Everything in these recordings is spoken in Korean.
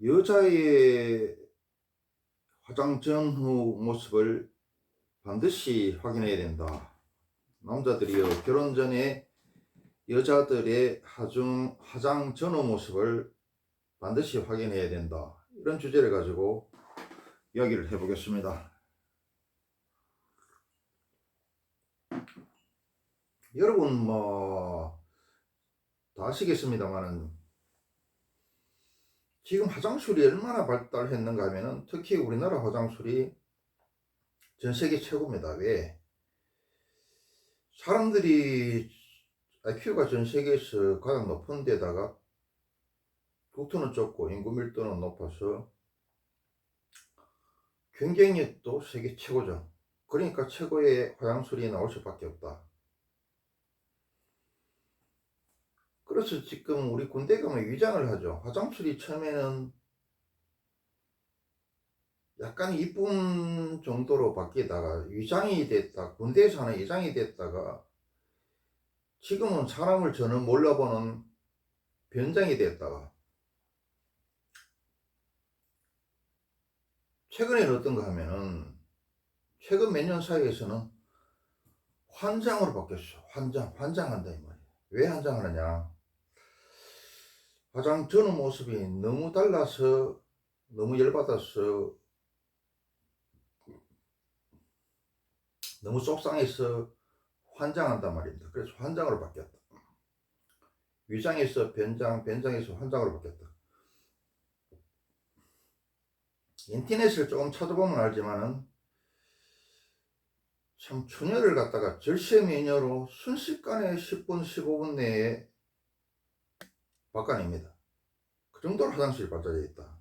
여자의 화장 전후 모습을 반드시 확인해야 된다. 남자들이요, 결혼 전에 여자들의 화장 전후 모습을 반드시 확인해야 된다. 이런 주제를 가지고 이야기를 해보겠습니다. 여러분 다 아시겠습니다만은 지금 화장술이 얼마나 발달했는가 하면은 특히 우리나라 화장술이 전 세계 최고입니다. 왜? 사람들이 IQ가 전 세계에서 가장 높은 데다가 국토는 좁고 인구 밀도는 높아서 경쟁력도 세계 최고죠. 그러니까 최고의 화장술이 나올 수밖에 없다. 그래서 지금 우리 군대 가면 위장을 하죠. 화장술이 처음에는 약간 이쁜 정도로 바뀌다가 위장이 됐다. 군대에서 하는 위장이 됐다가 지금은 사람을 전혀 몰라보는 변장이 됐다가 최근에는 어떤가 하면은 최근 몇 년 사이에서는 환장으로 바뀌었어. 환장한다 이 말이야. 왜 환장하느냐? 화장 전후 모습이 너무 달라서 너무 열받아서 너무 속상해서 환장한단 말입니다. 그래서 환장으로 바뀌었다. 위장에서 변장, 변장에서 환장으로 바뀌었다. 인터넷을 조금 찾아보면 알지만은 참 처녀를 갖다가 절세미녀로 순식간에 10분, 15분 내에 바꿔냅니다. 그 정도로 화장실이 발달되어 있다.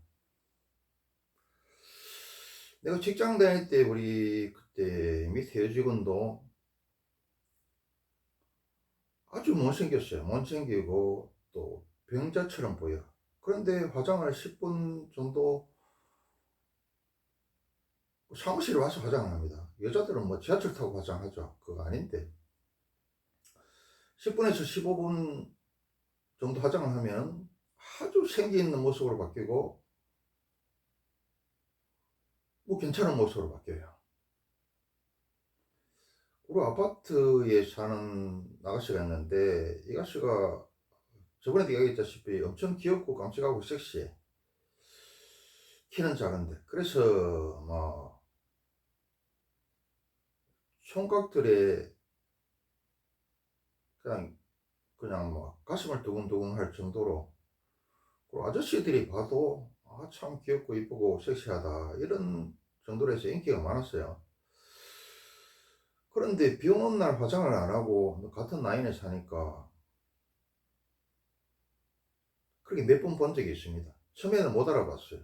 내가 직장 다닐 때 우리 그때 밑에 여직원도 아주 못생겼어요. 못생기고 또 병자처럼 보여. 그런데 화장을 10분 정도 사무실에 와서 화장을 합니다. 여자들은 뭐 지하철 타고 화장하죠. 그거 아닌데 10분에서 15분 정도 화장을 하면 아주 생기 있는 모습으로 바뀌고 뭐 괜찮은 모습으로 바뀌어요. 우리 아파트에 사는 아가씨가 있는데 이 아가씨가 저번에도 얘기했다시피 엄청 귀엽고 깜찍하고 섹시해. 키는 작은데 그래서 뭐 총각들의 그냥 뭐 가슴을 두근두근 할 정도로 그리고 아저씨들이 봐도 참 귀엽고 이쁘고 섹시하다 이런 정도로 해서 인기가 많았어요. 그런데 비 오는 날 화장을 안 하고 같은 라인에 사니까 그렇게 몇 번 본 적이 있습니다. 처음에는 못 알아봤어요.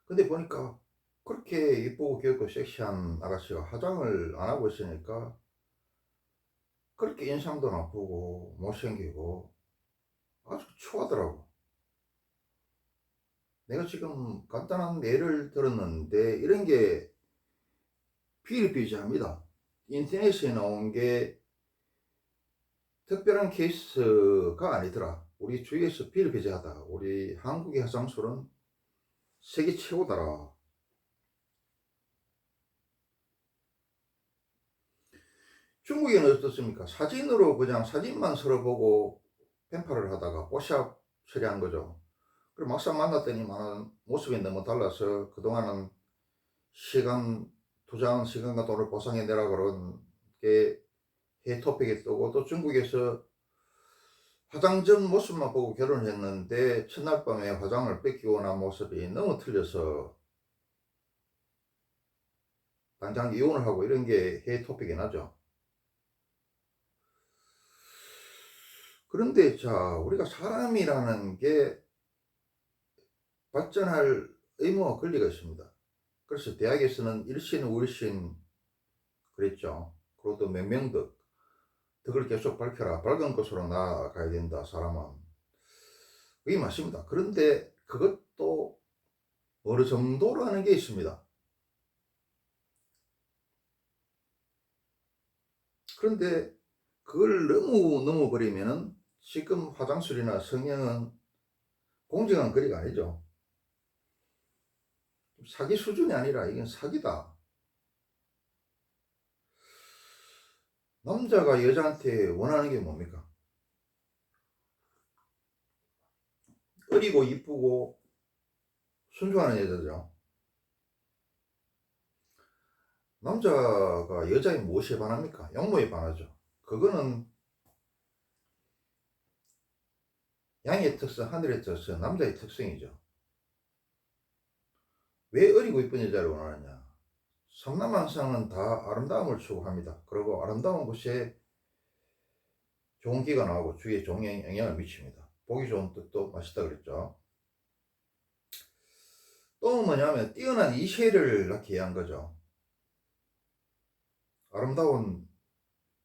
근데 보니까 그렇게 이쁘고 귀엽고 섹시한 아가씨가 화장을 안 하고 있으니까 그렇게 인상도 나쁘고 못생기고 아주 추하더라고. 내가 지금 간단한 예를 들었는데 이런 게 비일비재합니다. 인터넷에 나온 게 특별한 케이스가 아니더라. 우리 주위에서 비일비재하다. 우리 한국의 화장술은 세계 최고더라. 중국에는 어떻습니까? 사진으로 그냥 사진만 서로 보고 펜팔을 하다가 뽀샵 처리한 거죠. 그리고 막상 만났더니 모습이 너무 달라서 그동안은 시간, 투자한 시간과 돈을 보상해 내라 그런 게 해토픽이 뜨고 또 중국에서 화장 전 모습만 보고 결혼했는데 첫날 밤에 화장을 뺏기고 난 모습이 너무 틀려서 당장 이혼을 하고 이런 게 해토픽이 나죠. 그런데 자, 우리가 사람이라는 게 발전할 의무와 권리가 있습니다. 그래서 대학에서는 일신, 우일신 그랬죠. 그리고 또 명명덕, 덕을 계속 밝혀라. 밝은 것으로 나아가야 된다, 사람은. 그게 맞습니다. 그런데 그것도 어느 정도라는 게 있습니다. 그런데 그걸 너무 넘어버리면은 지금 화장술이나 성형은 공정한 거리가 아니죠. 사기 수준이 아니라 이건 사기다. 남자가 여자한테 원하는 게 뭡니까? 어리고 이쁘고 순수하는 여자죠. 남자가 여자의 무엇에 반합니까? 용모에 반하죠. 그거는 양의 특성, 하늘의 특성, 남자의 특성이죠. 왜 어리고 이쁜 여자를 원하느냐? 성남한상은 다 아름다움을 추구합니다. 그리고 아름다운 곳에 좋은 기가 나오고 주위에 좋은 영향을 미칩니다. 보기 좋은 뜻도 맛있다 그랬죠. 또 뭐냐면 뛰어난 이세를 낳게 위한 거죠. 아름다운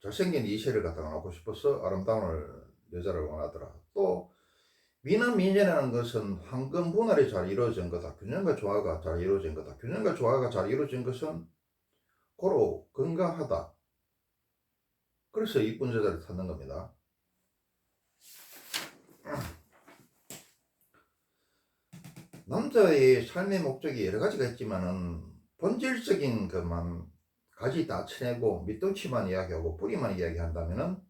잘생긴 이세를 갖다가 낳고 싶어서 아름다운 여자를 원하더라. 또 미남 미녀라는 것은 황금 분할이 잘 이루어진 거다. 균형과 조화가 잘 이루어진 거다. 균형과 조화가 잘 이루어진 것은 고로 건강하다. 그래서 이쁜 여자를 찾는 겁니다. 남자의 삶의 목적이 여러 가지가 있지만은 본질적인 것만 가지 다 쳐내고 밑둥치만 이야기하고 뿌리만 이야기한다면은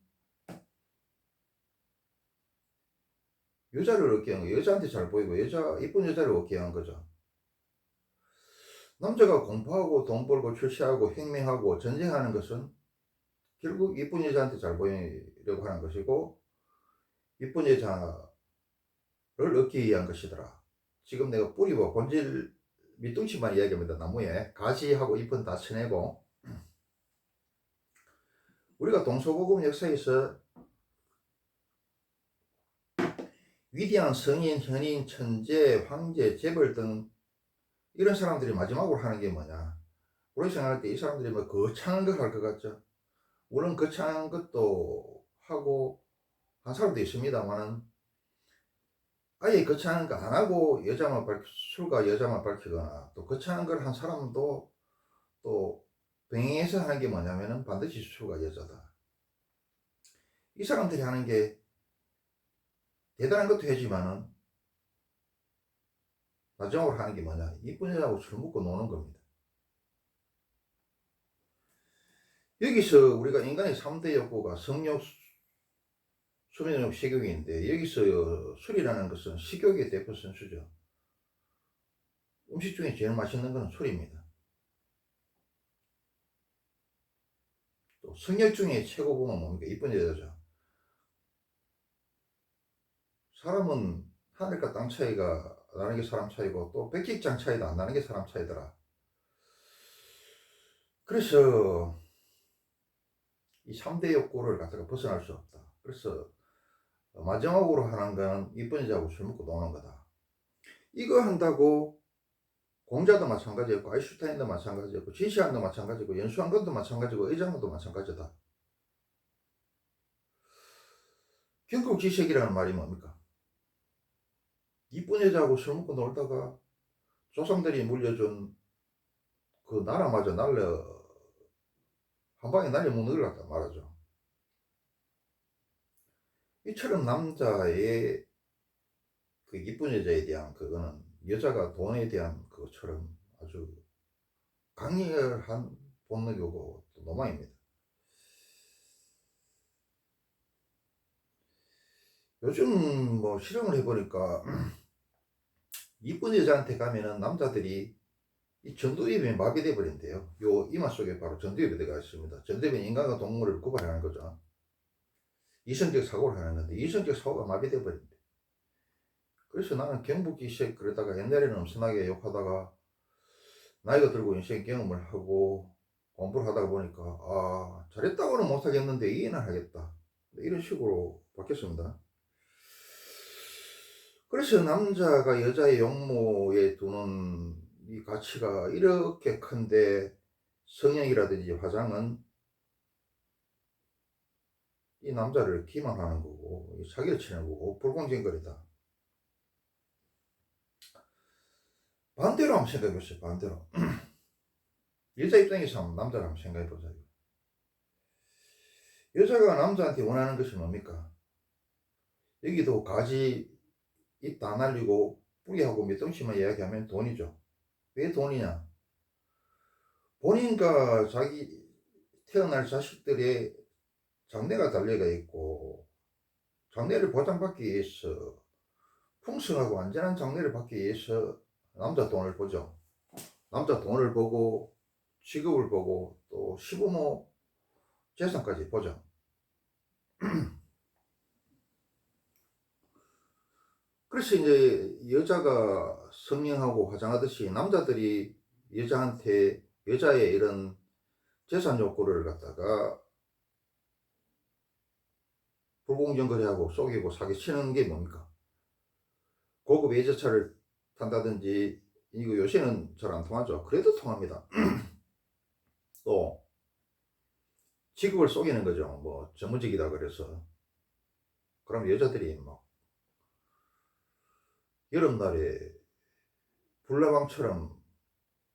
여자를 얻게 한 거, 여자한테 잘 보이고 이쁜 여자를 얻게 한 거죠. 남자가 공부하고 돈 벌고 출세하고 혁명하고 전쟁하는 것은 결국 이쁜 여자한테 잘 보이려고 하는 것이고 이쁜 여자를 얻기 위한 것이더라. 지금 내가 뿌리고 본질 밑둥치만 이야기합니다. 나무에 가지하고 잎은 다 쳐내고 우리가 동서고금 역사에서 위대한 성인, 현인, 천재, 황제, 재벌 등 이런 사람들이 마지막으로 하는 게 뭐냐? 우리 생각할 때 이 사람들이 뭐 거창한 걸 할 것 같죠? 물론 거창한 것도 하고 한 사람도 있습니다만은 아예 거창한 거 안 하고 술과 여자만 밝히거나 또 거창한 걸 한 사람도 또 병행해서 하는 게 뭐냐면은 반드시 술과 여자다. 이 사람들이 하는 게 대단한 것도 하지만은 마지막으로 하는 게 뭐냐? 이쁜 여자하고 술 먹고 노는 겁니다. 여기서 우리가 인간의 3대 욕구가 성욕, 수면욕, 식욕인데 여기서 술이라는 것은 식욕의 대표 선수죠. 음식 중에 제일 맛있는 것은 술입니다. 또 성욕 중에 최고 보면 뭡니까? 이쁜 여자죠. 사람은 하늘과 땅 차이가 나는 게 사람 차이고 또 백직장 차이도 안 나는 게 사람 차이더라. 그래서 이 3대 욕구를 갖다가 벗어날 수 없다. 그래서 마지막으로 하는 건 이쁜 여자하고 술 먹고 노는 거다. 이거 한다고 공자도 마찬가지였고 아인슈타인도 마찬가지였고 진시황도 마찬가지고 연수왕건도 마찬가지고 의장도 마찬가지다. 경국지색이라는 말이 뭡니까? 이쁜 여자하고 술 먹고 놀다가 조상들이 물려준 그 나라마저 한 방에 날려먹는 걸 갖다 말하죠. 이처럼 남자의 그 이쁜 여자에 대한 그거는 여자가 돈에 대한 그것처럼 아주 강렬한 본능이고 또 로망입니다. 요즘 뭐 실험을 해보니까 이쁜 여자한테 가면은 남자들이 이 전두엽이 마비돼 버린대요. 요 이마 속에 바로 전두엽이 들어가 있습니다. 전두엽은 인간과 동물을 구분하는 거죠. 이성적 사고를 하는 건데 이성적 사고가 마비돼 버린대. 그래서 나는 경북지색 그러다가 옛날에는 엄청나게 욕하다가 나이가 들고 인생 경험을 하고 공부를 하다가 보니까 아 잘했다고는 못하겠는데 이해는 하겠다. 이런 식으로 바뀌었습니다. 그래서 남자가 여자의 용모에 두는 이 가치가 이렇게 큰데 성형이라든지 화장은 이 남자를 기만하는 거고 사기를 치는 거고 불공정거리다. 반대로 한번 생각해 보세요. 반대로 여자 입장에서 한번 남자를 한번 생각해 보자요. 여자가 남자한테 원하는 것이 뭡니까? 여기도 가지 입 다 날리고 뿌리하고 밑동치만 이야기하면 돈이죠. 왜 돈이냐? 본인과 자기 태어날 자식들의 장래가 달려가 있고, 장래를 보장받기 위해서, 풍성하고 안전한 장래를 받기 위해서 남자 돈을 보죠. 남자 돈을 보고 직업을 보고 또 시부모 재산까지 보죠. 그래서 이제 여자가 성형하고 화장하듯이 남자들이 여자한테 여자의 이런 재산 욕구를 갖다가 불공정 거래하고 속이고 사기치는 게 뭡니까? 고급 외제차를 탄다든지, 이거 요새는 잘 안 통하죠. 그래도 통합니다. 또 직업을 속이는 거죠. 뭐 전문직이다 그래서. 그럼 여자들이 막 여름날에 불나방처럼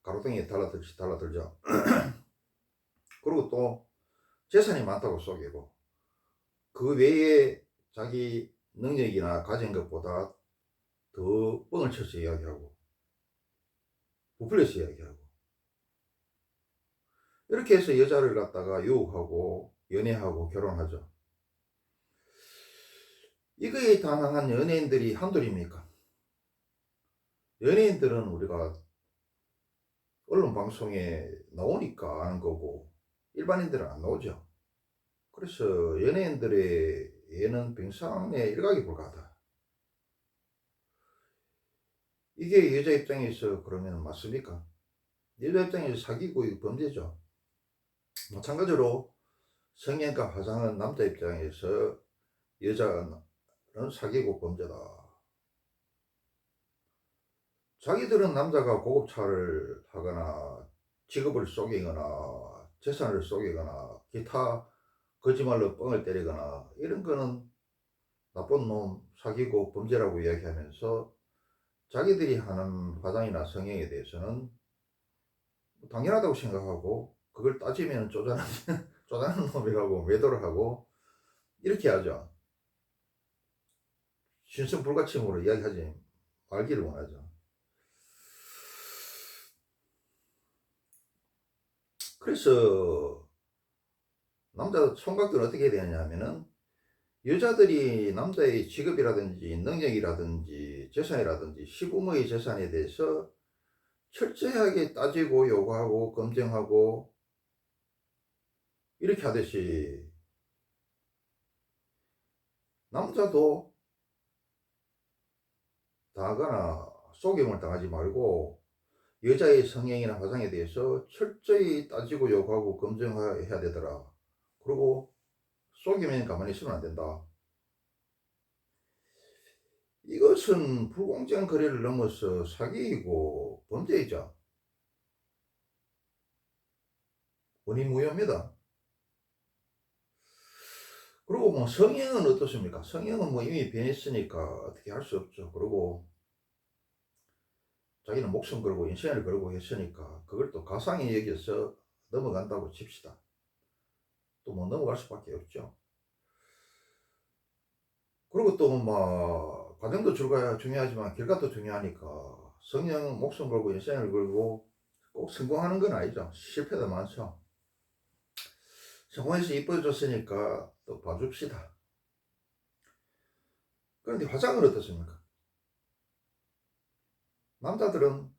가로등에 달라들죠. 그리고 또 재산이 많다고 속이고, 그 외에 자기 능력이나 가진 것보다 더 뻥을 쳐서 이야기하고 부풀려서 이야기하고, 이렇게 해서 여자를 갖다가 유혹하고 연애하고 결혼하죠. 이거에 당한 연예인들이 한둘입니까? 연예인들은 우리가 언론 방송에 나오니까 아는 거고 일반인들은 안 나오죠. 그래서 연예인들의 예는 병상의 일각이 불과하다. 이게 여자 입장에서 그러면 맞습니까? 여자 입장에서 사기고 범죄죠. 마찬가지로 성형과 화장은 남자 입장에서 여자는 사기고 범죄다. 자기들은 남자가 고급차를 하거나 직업을 속이거나 재산을 속이거나 기타 거짓말로 뻥을 때리거나 이런 거는 나쁜 놈, 사기고 범죄라고 이야기하면서 자기들이 하는 화장이나 성형에 대해서는 당연하다고 생각하고, 그걸 따지면 쪼잔한 놈이라고 매도를 하고 이렇게 하죠. 신성불가침으로 이야기하지 말기를 원하죠. 그래서 남자 총각들은 어떻게 되느냐 하면은, 여자들이 남자의 직업이라든지 능력이라든지 재산이라든지 시부모의 재산에 대해서 철저하게 따지고 요구하고 검증하고 이렇게 하듯이, 남자도 당하거나 속임을 당하지 말고 여자의 성형이나 화장에 대해서 철저히 따지고 요구하고 검증해야 되더라. 그리고 속이면 가만히 있으면 안 된다. 이것은 불공정한 거래를 넘어서 사기이고 범죄이죠. 원인무효입니다. 그리고 뭐 성형은 어떻습니까? 성형은 뭐 이미 변했으니까 어떻게 할 수 없죠. 그리고 자기는 목숨 걸고 인생을 걸고 했으니까 그걸 또 가상에 여겨서 넘어간다고 칩시다. 또 뭐 넘어갈 수밖에 없죠. 그리고 또 뭐 과정도 중요하지만 결과도 중요하니까, 성형 목숨 걸고 인생을 걸고 꼭 성공하는 건 아니죠. 실패도 많죠. 성공해서 이뻐졌으니까 또 봐줍시다. 그런데 화장은 어떻습니까? 남자들은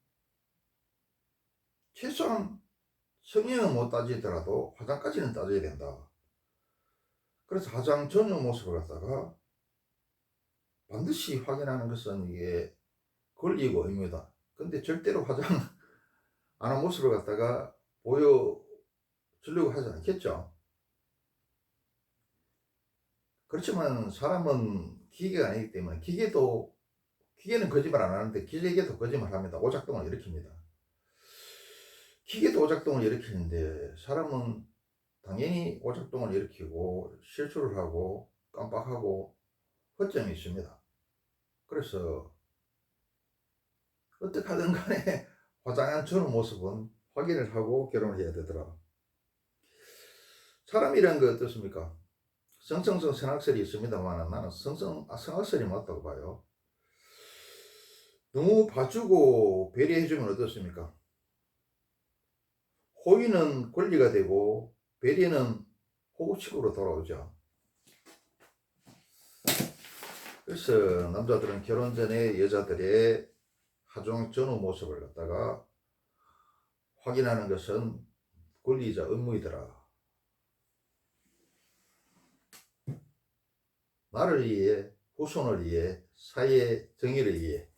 최소한 성형은 못 따지더라도 화장까지는 따져야 된다. 그래서 화장 전용 모습을 갖다가 반드시 확인하는 것은 이게 권리고 의무다. 근데 절대로 화장 안 한 모습을 갖다가 보여주려고 하지 않겠죠. 그렇지만 사람은 기계가 아니기 때문에, 기계는 거짓말 안 하는데 기계도 거짓말 합니다. 오작동을 일으킵니다. 기계도 오작동을 일으키는데 사람은 당연히 오작동을 일으키고 실수를 하고 깜빡하고 허점이 있습니다. 그래서 어떻게 하든 간에 화장한 저런 모습은 확인을 하고 결혼을 해야 되더라. 사람이란 거 어떻습니까? 성성성 성악설이 있습니다만 나는 성악설이 맞다고 봐요. 너무 봐주고 배려해주면 어떻습니까? 호의는 권리가 되고 배려는 호구식으로 돌아오죠. 그래서 남자들은 결혼 전에 여자들의 하중 전후 모습을 갖다가 확인하는 것은 권리이자 의무이더라. 나를 위해, 후손을 위해, 사회의 정의를 위해